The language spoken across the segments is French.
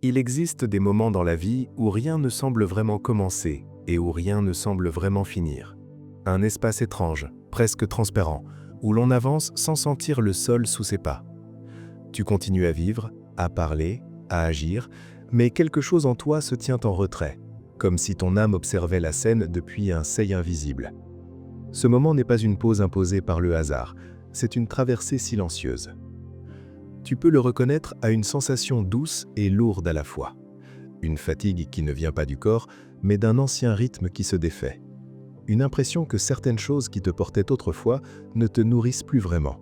Il existe des moments dans la vie où rien ne semble vraiment commencer et où rien ne semble vraiment finir. Un espace étrange, presque transparent, où l'on avance sans sentir le sol sous ses pas. Tu continues à vivre, à parler, à agir, mais quelque chose en toi se tient en retrait, comme si ton âme observait la scène depuis un seuil invisible. Ce moment n'est pas une pause imposée par le hasard, c'est une traversée silencieuse. Tu peux le reconnaître à une sensation douce et lourde à la fois. Une fatigue qui ne vient pas du corps, mais d'un ancien rythme qui se défait. Une impression que certaines choses qui te portaient autrefois ne te nourrissent plus vraiment.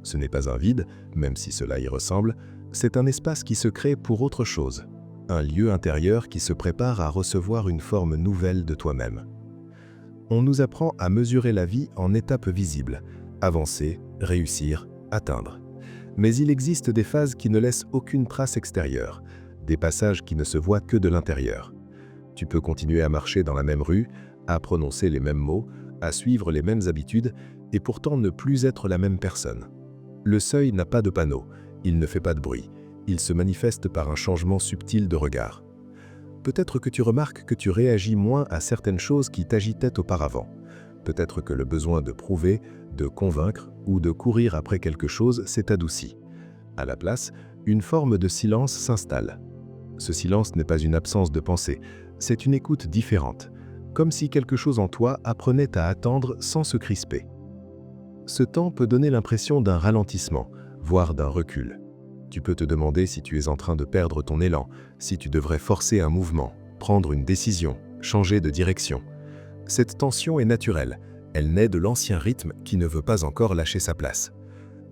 Ce n'est pas un vide, même si cela y ressemble, c'est un espace qui se crée pour autre chose. Un lieu intérieur qui se prépare à recevoir une forme nouvelle de toi-même. On nous apprend à mesurer la vie en étapes visibles, avancer, réussir, atteindre. Mais il existe des phases qui ne laissent aucune trace extérieure, des passages qui ne se voient que de l'intérieur. Tu peux continuer à marcher dans la même rue, à prononcer les mêmes mots, à suivre les mêmes habitudes, et pourtant ne plus être la même personne. Le seuil n'a pas de panneau, il ne fait pas de bruit, il se manifeste par un changement subtil de regard. Peut-être que tu remarques que tu réagis moins à certaines choses qui t'agitaient auparavant. Peut-être que le besoin de prouver, de convaincre ou de courir après quelque chose s'est adouci. À la place, une forme de silence s'installe. Ce silence n'est pas une absence de pensée, c'est une écoute différente, comme si quelque chose en toi apprenait à attendre sans se crisper. Ce temps peut donner l'impression d'un ralentissement, voire d'un recul. Tu peux te demander si tu es en train de perdre ton élan, si tu devrais forcer un mouvement, prendre une décision, changer de direction. Cette tension est naturelle, elle naît de l'ancien rythme qui ne veut pas encore lâcher sa place.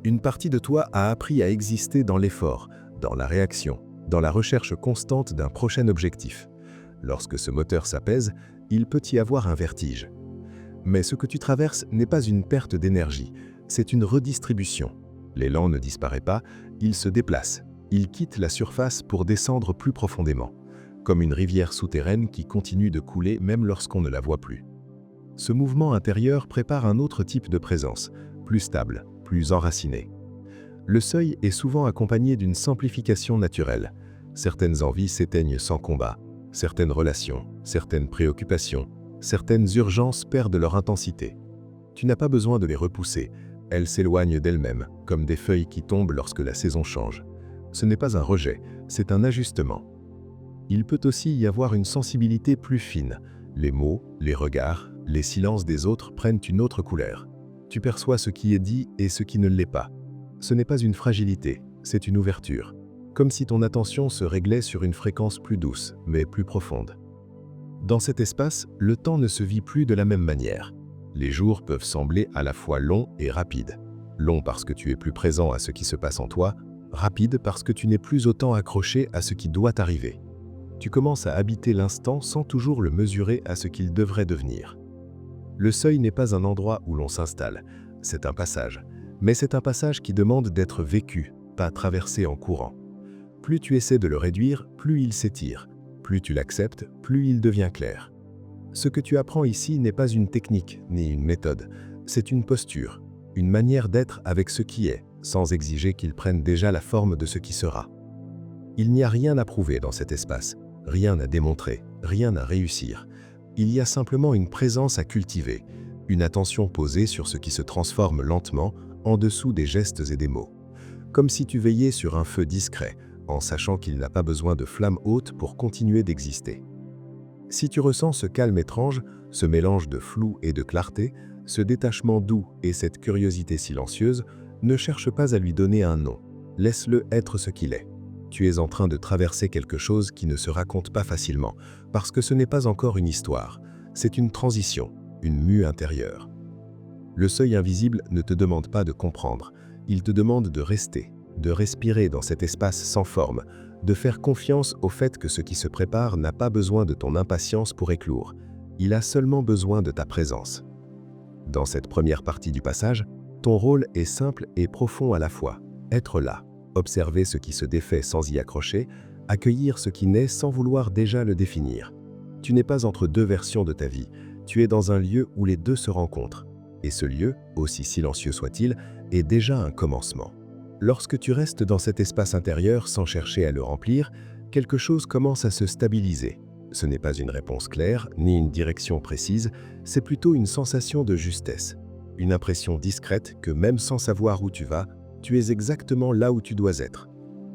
Une partie de toi a appris à exister dans l'effort, dans la réaction, dans la recherche constante d'un prochain objectif. Lorsque ce moteur s'apaise, il peut y avoir un vertige. Mais ce que tu traverses n'est pas une perte d'énergie, c'est une redistribution. L'élan ne disparaît pas, il se déplace, il quitte la surface pour descendre plus profondément, comme une rivière souterraine qui continue de couler même lorsqu'on ne la voit plus. Ce mouvement intérieur prépare un autre type de présence, plus stable, plus enracinée. Le seuil est souvent accompagné d'une simplification naturelle. Certaines envies s'éteignent sans combat, certaines relations, certaines préoccupations, certaines urgences perdent leur intensité. Tu n'as pas besoin de les repousser, elles s'éloignent d'elles-mêmes, comme des feuilles qui tombent lorsque la saison change. Ce n'est pas un rejet, c'est un ajustement. Il peut aussi y avoir une sensibilité plus fine. Les mots, les regards, les silences des autres prennent une autre couleur. Tu perçois ce qui est dit et ce qui ne l'est pas. Ce n'est pas une fragilité, c'est une ouverture. Comme si ton attention se réglait sur une fréquence plus douce, mais plus profonde. Dans cet espace, le temps ne se vit plus de la même manière. Les jours peuvent sembler à la fois longs et rapides. Long parce que tu es plus présent à ce qui se passe en toi, rapide parce que tu n'es plus autant accroché à ce qui doit arriver. Tu commences à habiter l'instant sans toujours le mesurer à ce qu'il devrait devenir. Le seuil n'est pas un endroit où l'on s'installe, c'est un passage. Mais c'est un passage qui demande d'être vécu, pas traversé en courant. Plus tu essaies de le réduire, plus il s'étire. Plus tu l'acceptes, plus il devient clair. Ce que tu apprends ici n'est pas une technique ni une méthode, c'est une posture, une manière d'être avec ce qui est, sans exiger qu'il prenne déjà la forme de ce qui sera. Il n'y a rien à prouver dans cet espace, rien à démontrer, rien à réussir. Il y a simplement une présence à cultiver, une attention posée sur ce qui se transforme lentement en dessous des gestes et des mots. Comme si tu veillais sur un feu discret, en sachant qu'il n'a pas besoin de flamme haute pour continuer d'exister. Si tu ressens ce calme étrange, ce mélange de flou et de clarté, ce détachement doux et cette curiosité silencieuse, ne cherche pas à lui donner un nom. Laisse-le être ce qu'il est. Tu es en train de traverser quelque chose qui ne se raconte pas facilement, parce que ce n'est pas encore une histoire. C'est une transition, une mue intérieure. Le seuil invisible ne te demande pas de comprendre, il te demande de rester, de respirer dans cet espace sans forme, de faire confiance au fait que ce qui se prépare n'a pas besoin de ton impatience pour éclore, il a seulement besoin de ta présence. Dans cette première partie du passage, ton rôle est simple et profond à la fois, être là, observer ce qui se défait sans y accrocher, accueillir ce qui naît sans vouloir déjà le définir. Tu n'es pas entre deux versions de ta vie, tu es dans un lieu où les deux se rencontrent. Et ce lieu, aussi silencieux soit-il, est déjà un commencement. Lorsque tu restes dans cet espace intérieur sans chercher à le remplir, quelque chose commence à se stabiliser. Ce n'est pas une réponse claire, ni une direction précise, c'est plutôt une sensation de justesse. Une impression discrète que même sans savoir où tu vas, tu es exactement là où tu dois être.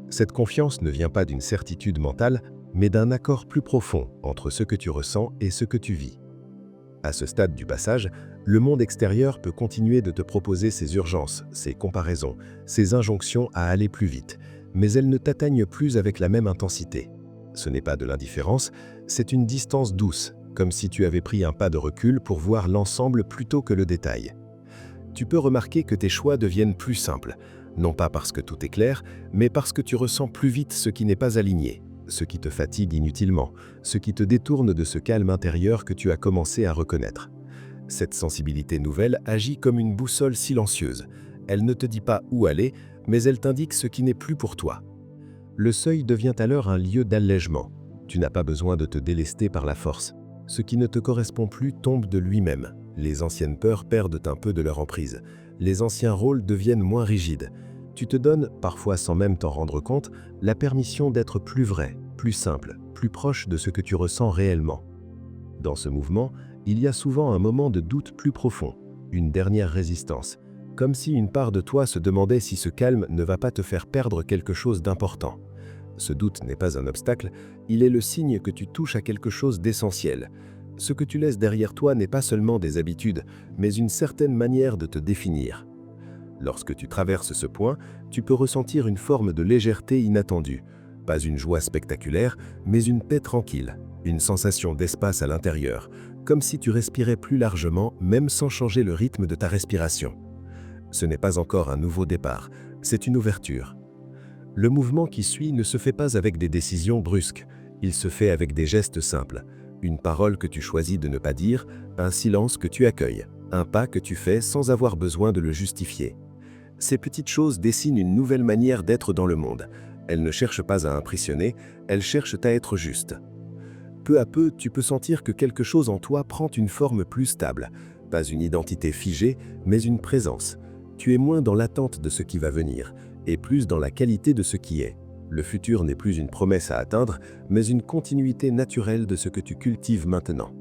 Cette confiance ne vient pas d'une certitude mentale, mais d'un accord plus profond entre ce que tu ressens et ce que tu vis. À ce stade du passage, le monde extérieur peut continuer de te proposer ses urgences, ses comparaisons, ses injonctions à aller plus vite, mais elles ne t'atteignent plus avec la même intensité. Ce n'est pas de l'indifférence, c'est une distance douce, comme si tu avais pris un pas de recul pour voir l'ensemble plutôt que le détail. Tu peux remarquer que tes choix deviennent plus simples, non pas parce que tout est clair, mais parce que tu ressens plus vite ce qui n'est pas aligné, ce qui te fatigue inutilement, ce qui te détourne de ce calme intérieur que tu as commencé à reconnaître. Cette sensibilité nouvelle agit comme une boussole silencieuse. Elle ne te dit pas où aller, mais elle t'indique ce qui n'est plus pour toi. Le seuil devient alors un lieu d'allègement. Tu n'as pas besoin de te délester par la force. Ce qui ne te correspond plus tombe de lui-même. Les anciennes peurs perdent un peu de leur emprise. Les anciens rôles deviennent moins rigides. Tu te donnes, parfois sans même t'en rendre compte, la permission d'être plus vrai, plus simple, plus proche de ce que tu ressens réellement. Dans ce mouvement, il y a souvent un moment de doute plus profond, une dernière résistance, comme si une part de toi se demandait si ce calme ne va pas te faire perdre quelque chose d'important. Ce doute n'est pas un obstacle, il est le signe que tu touches à quelque chose d'essentiel. Ce que tu laisses derrière toi n'est pas seulement des habitudes, mais une certaine manière de te définir. Lorsque tu traverses ce point, tu peux ressentir une forme de légèreté inattendue. Pas une joie spectaculaire, mais une paix tranquille, une sensation d'espace à l'intérieur, comme si tu respirais plus largement, même sans changer le rythme de ta respiration. Ce n'est pas encore un nouveau départ, c'est une ouverture. Le mouvement qui suit ne se fait pas avec des décisions brusques, il se fait avec des gestes simples. Une parole que tu choisis de ne pas dire, un silence que tu accueilles, un pas que tu fais sans avoir besoin de le justifier. Ces petites choses dessinent une nouvelle manière d'être dans le monde. Elles ne cherchent pas à impressionner, elles cherchent à être justes. Peu à peu, tu peux sentir que quelque chose en toi prend une forme plus stable. Pas une identité figée, mais une présence. Tu es moins dans l'attente de ce qui va venir, et plus dans la qualité de ce qui est. Le futur n'est plus une promesse à atteindre, mais une continuité naturelle de ce que tu cultives maintenant.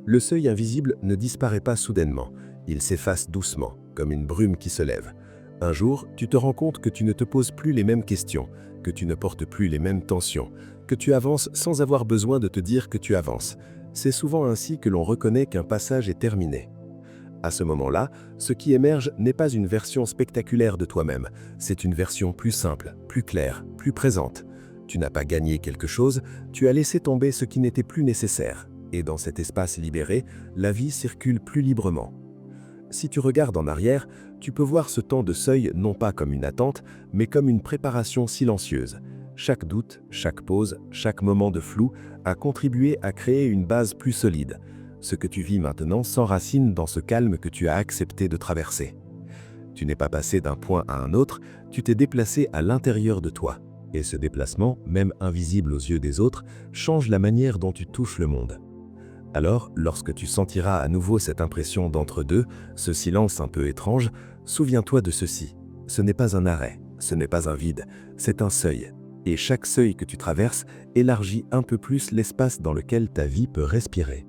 Le seuil invisible ne disparaît pas soudainement, il s'efface doucement, comme une brume qui se lève. Un jour, tu te rends compte que tu ne te poses plus les mêmes questions, que tu ne portes plus les mêmes tensions, que tu avances sans avoir besoin de te dire que tu avances. C'est souvent ainsi que l'on reconnaît qu'un passage est terminé. À ce moment-là, ce qui émerge n'est pas une version spectaculaire de toi-même, c'est une version plus simple, plus claire, plus présente. Tu n'as pas gagné quelque chose, tu as laissé tomber ce qui n'était plus nécessaire. Et dans cet espace libéré, la vie circule plus librement. Si tu regardes en arrière, tu peux voir ce temps de seuil non pas comme une attente, mais comme une préparation silencieuse. Chaque doute, chaque pause, chaque moment de flou a contribué à créer une base plus solide. Ce que tu vis maintenant s'enracine dans ce calme que tu as accepté de traverser. Tu n'es pas passé d'un point à un autre, tu t'es déplacé à l'intérieur de toi. Et ce déplacement, même invisible aux yeux des autres, change la manière dont tu touches le monde. Alors, lorsque tu sentiras à nouveau cette impression d'entre-deux, ce silence un peu étrange, souviens-toi de ceci. Ce n'est pas un arrêt, ce n'est pas un vide, c'est un seuil. Et chaque seuil que tu traverses élargit un peu plus l'espace dans lequel ta vie peut respirer.